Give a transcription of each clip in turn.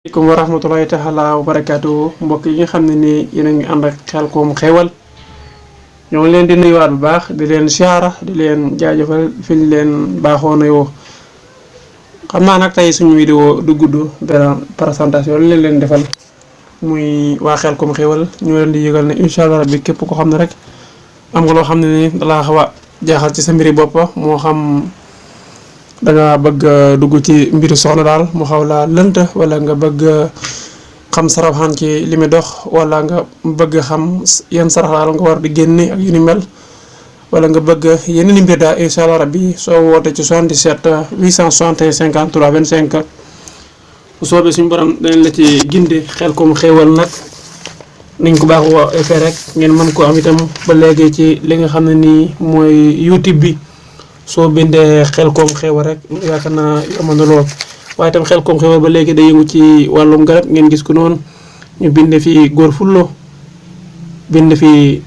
Assalamualaikum warahmatullahi taala wabarakatuh mbokk yi nga xamne ni yéen ngi and ak Khelcom xewal ñoo ngi leen di nuyuwaat bu baax di leen siyaara di leen jaajeufal fi ñu leen baaxoo nuyoo xam naa nag tey suñu vidéo du gudd dara présentation li leen defal muy waa Khelcom xewal ñu leen di yëgal ne inshallah rabbi képp ko xamne rek am nga loo xamne ni dala xawa jaaxal ci sa mbiri bopp moo xam da nga bëgg dugg ci mbiru soxna dal mu xaw la leunt wala nga bëgg xam saraxan ci limi dox wala nga bëgg xam yeen sarax la nga war di génné ak yu ni mel wala nga bëgg yeneen mbir da inshallah rabbi so wote ci 77 861 53 25 bu soobee suñu borom dañ la ci gindi Khelcom xewal nak niñ ko baax wo effet rek ngeen mën ko am itam ba légui ci li nga xamné ni moy YouTube bi so bindé Khelcom xewal rek yaakaar naa yomb na lool waaye tam Khelcom xewal ba léegi day yëngu ci wàllum garab ngeen gis ko noonu ñu bindé fi góor fullo bind fi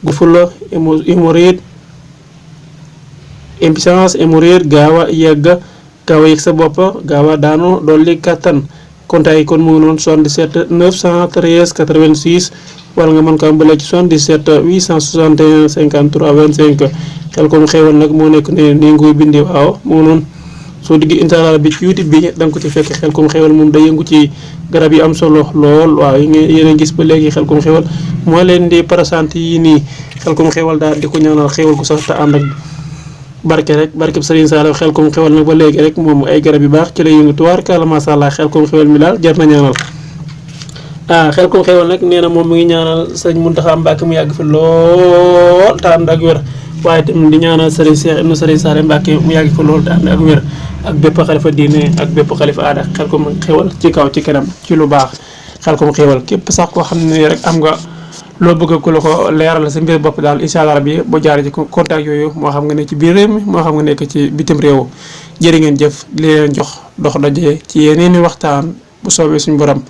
góor fullo hémorroïde impuissance hémorroïde gaawa yegg sa bopp gaawa daanu dolli kattan kontaay kon mu ngi noonu 77 913 86 wala nga mën ko am ba léegi ci 77 861 53 25 Khelcom xewal nak mo nek ne ni ngoy bindi waaw mo non so digi inshallah bi ci YouTube bi dang ko ci fekk Khelcom xewal mom day yëngu ci garab yi am solo lool waaw yéen gis ba léegi Khelcom xewal mo leen di présenter yi ni Khelcom xewal daal di ko ñaanal xewal ko sax ta and ak barke rek barke Serigne Saliou Khelcom xewal nak ba léegi rek mom ay garab yu baax ci lay yëngu tuwar kala ma sha Allah Khelcom xewal mi daal jar na ñaanal Khelcom xewal nak neena mom mi ngi ñaanal Serigne Mountakha Mbacké mu yàgg fi lool ta and ak wér waye tam di ñaanal Serigne Cheikh ibn Serigne Sare Mbacké mu yàgg fi lool ta and ak wér ak bépp khalifa diine ak bépp khalifa aada Khelcom xewal ci kaw ci kanam ci lu baax Khelcom xewal képp sax ko xamné rek am nga lo bëgg ko lako leeral sa mbir bop dal inshallah rabbi bo jaar ci contact yoyu mo xam nga ne ci biir réew mi mo xam nga nekk ci bitim réew jërë ngeen jëf di leen jox dox dajé ci yeneeni waxtaan bu soobé suñu borom